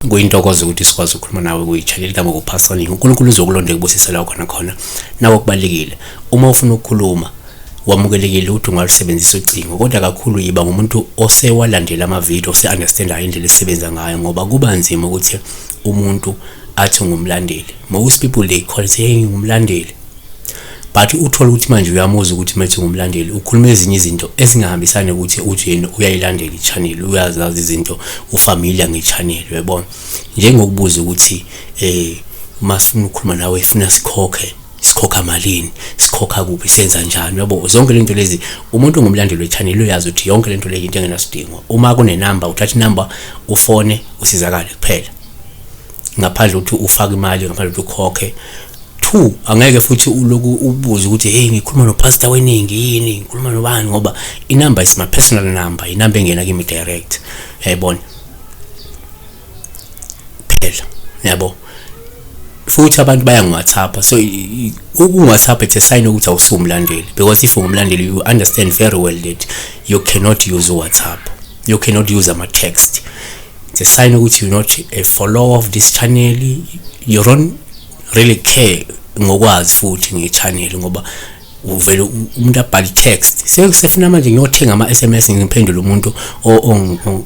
Kuyintokozo ukuthi sikwazi ukukhuluma nawe kwi-channel kama kuPastor. uNkulunkulu uzokulonda ekubusisela khona nawe kubalekile uma ufuna ukukhuluma wamukelekile ukuthi ungalisebenzisa ucingo, kodwa kakhulu yiba ngumuntu osewalandela ama-video ose-understanda indlela esebenza ngayo, ngoba kuba nzima ukuthi umuntu athi ngumlandeli. Most people they call say ngumlandeli, but uthola ukuthi manje uyamuza ukuthi manje ngumlandeli ukhuluma ezinye izinto ezingahambisani ukuthi uthi uyayilandela i-channel, uyazazi izinto ufamiliar nge-channel, uyabona. Njengokubuza ukuthi masifuna ukukhuluma nawe funa sikhokha malini, sikhokha kuphi, senza njani, yabo. Zonke lento lezi umuntu ongumlandeli we-channel uyazi ukuthi yonke lento le into engenasidingo. Uma kune number uthatha inumber ufone usizakale kuphela, ngaphandle ukuthi ufake imali, ngaphandle ukuthi ukhokhe. 2, angeke futhi uloku ubuze ukuthi hey ngikhuluma noPastor weningi yini, ngikhuluma nobani, ngoba inumber is my personal number, inumber engena kimi direct, yabona phela, yabo. Futhi abantu baya ngi-WhatsApp, so uku-WhatsApp it's a sign ukuthi awusumlandeli, because if ungumlandeli you understand very well that you cannot use WhatsApp, you cannot use ama-text. It's a sign ukuthi you're not a follower of this channel, you don't really care ngokwazi futhi nge-channel, ngoba uvela umuntu abhali text. Sefuna manje ngiyothenga ama-SMS ngiphendule umuntu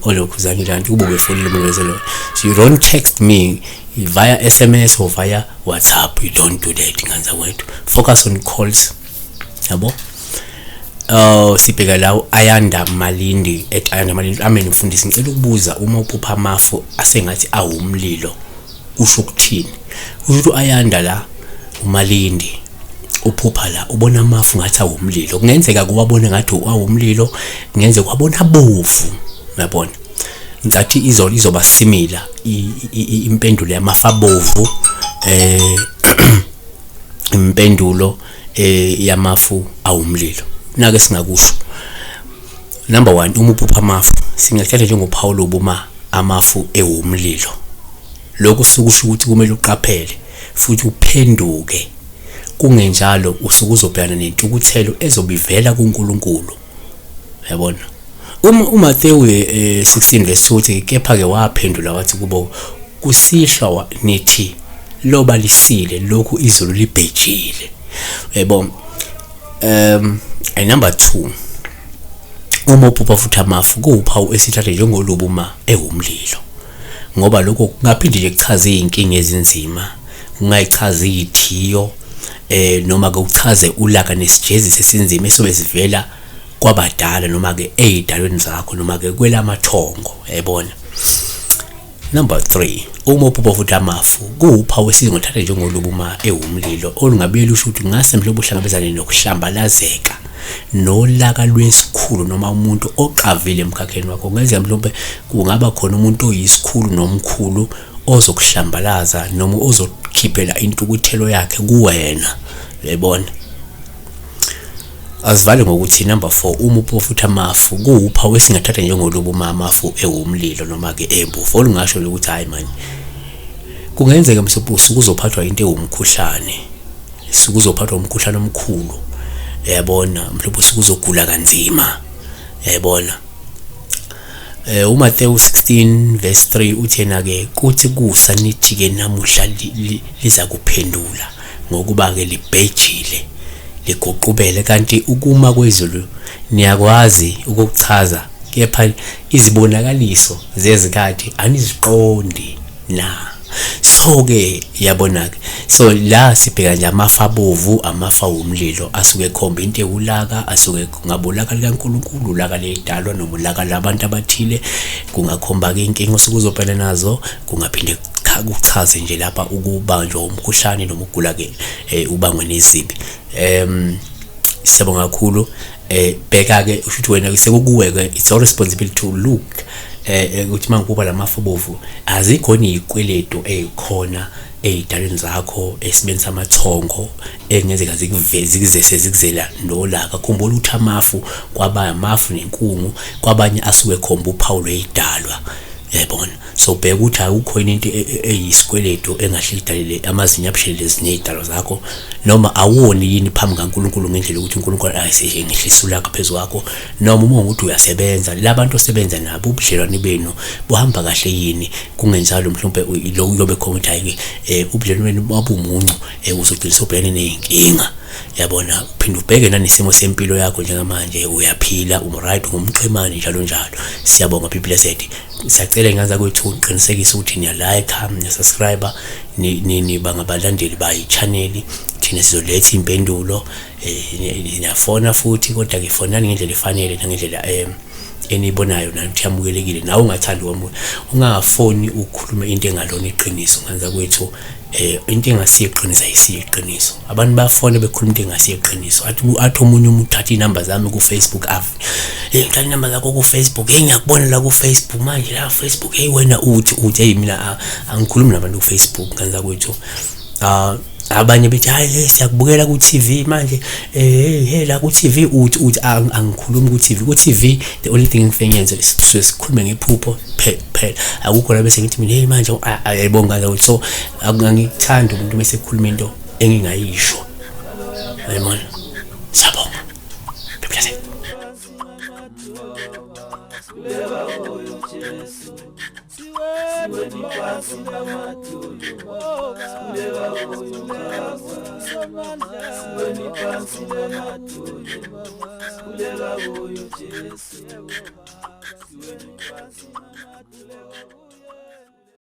olokhuzana kanti kube befonile umlezelo. So you don't text me via SMS or via WhatsApp, you don't do that nganza wethu. Focus on calls, yabo. Sibheka lawo Ayanda Malindi Ayanda Malindi amene mfundisi, ngicela ukubuza uma uphupha amafu asengathi awumlilo usho ukuthini? Usho Ayanda la uMalindi uphupha la ubona amafu ngathi awumlilo, kungenzeka kuwabona ngathi awumlilo, kungenzeka kwabona bovu, uyabona. Ngathi izoba similar impendulo yamafu abovu, impendulo yamafu awumlilo. Nake singakusho number 1, uma uphupha amafu singathatha njengopawulo ubuma amafu ewumlilo. Lokho sikusho ukuthi kumele uqaphele futhi uphenduke, kungenjalo usuke uzobhekana nentukuthelo ezobivela kuNkulunkulu, yabona. uMathewu 16 verse 2 kepha ke waphendula wathi kubo kusihlwa nithi loba lisile lokhu izulu libhejile, yabona. Number 2, uma uphupha futhi amafu kuwuphawu esithathe njengolubuma ewumlilo, ngoba lokho kungaphinde nje kuchaze inkinga ezinzima, kungayichaza izithiyo, noma ke kuchaze ulaka nesijezi sesinzima esobe sivela kwabadala, noma ke ezidalweni zakho, noma ke kwelamathongo, yabona. Number 3, uma uphupha futhi amafu kuwuphawu esingothatha njengolubuma ewumlilo olungabe lusho ukuthi ngase mhlobo uhlangabezane nokuhlambalazeka nolaka lwesikhulu, noma umuntu oqavile emkhakheni wakho. Ngeze mhlawumbe kungaba khona umuntu oyisikhulu nomkhulu ozokuhlambalaza noma ozokhiphela intukuthelo yakhe kuwena, yabona. Asivale ngokuthi number 4, uma uphupha futhi amafu kuwuphawu esingathatha njengolubuma amafu ewumlilo noma ke embufu, olungasho ukuthi hayi manje kungenzeka mhlawumbe uzophathwa into ewumkhuhlane, uzophathwa umkhuhlane omkhulu, yabona. Mhlawumbe uzogula kanzima, yabona. uMathewu 16 verse 3 uthena ke kuthi kusa nithi ke namuhla liza kuphendula ngokuba ke libhejile ligoqubele, kanti ukuma kwezulu niyakwazi ukuchaza, kepha izibonakaliso zezikhathi aniziqondi na. So ke yabona ke, so la sibheka nje amafu abovu, amafu awumlilo asuke ekhomba into ewulaka, asuke ngabulaka likaNkulunkulu, ulaka ledalwa noma ulaka labantu abathile, kungakhomba ke inkinga osukuzobhekana nazo, kungaphinde kuchaze nje lapha ukubanjwa umkhuhlane noma ukugula ke ubangwe nezibi. Siyabonga kakhulu. Bheka ke usho wena sekukuwe ke, it's your responsibility to look ukuthi mangibuka lamafu abovu azikhona izikweletu ezikhona ezidalweni zakho, esibeni samathongo engenzeka zikuzela nolaka. Khumbula ukuthi amafu kwaba amafu nenkungu, kwabanye asuke khomba uphawu lwezidalwa, yabona. So bheka ukuthi akukho into eyisikweletu engahle idalele amazinyo abushelelezi nezidalo zakho, noma awoni yini phambi kaNkulunkulu ngendlela ukuthi uNkulunkulu ayisengehlisula ulaka phezulu kwakho, noma uma ukuthi uyasebenza labantu osebenza nabo ubudlelwane benu buhamba kahle yini. Kungenjalo mhlawumbe lo uyobe khona ukuthi hayi ubudlelwane benu babumuncu uzogcina sobhekene neyinkinga, yabona. Uphinde ubheke nanesimo sempilo yakho njengamanje, uyaphila, right, ngumqemane njalo njalo. Siyabonga be blessed. Siyacela ngaza kwethu uqinisekise ukuthi niya like, niya subscribe, ni bangabalandeli bayi channel. Thina sizoletha impendulo, niyafona futhi, kodwa ke fonani ngendlela efanele nangendlela enibonayo nathi yamukelekile. Nawe ungathandi ungafoni ukukhuluma into engalona iqiniso. Ngaza kwethu into engasiyiqiniso ayisiyiqiniso. Abantu bafone bekhuluma into engasiyiqiniso. Athi omunye umuntu uthatha inamba zami ku Facebook ngithatha inamba zakho ku Facebook, ngiyakubona la ku Facebook manje la Facebook, wena uthi hey mina angikhulumi nabantu ku Facebook. Ngaza kwethu abanye bethi hayi siyakubukela ku TV manje, la ku TV uthi angikhulumi ku TV. Ku TV the only thing engifenyenze sikhulume ngephupho phela. Akukho la bese ngithi mina hey manje ayibonga la. So angikuthanda umuntu bese ekhuluma into engingayisho, yabona. Siyabonga. Bebhlase. Kuleka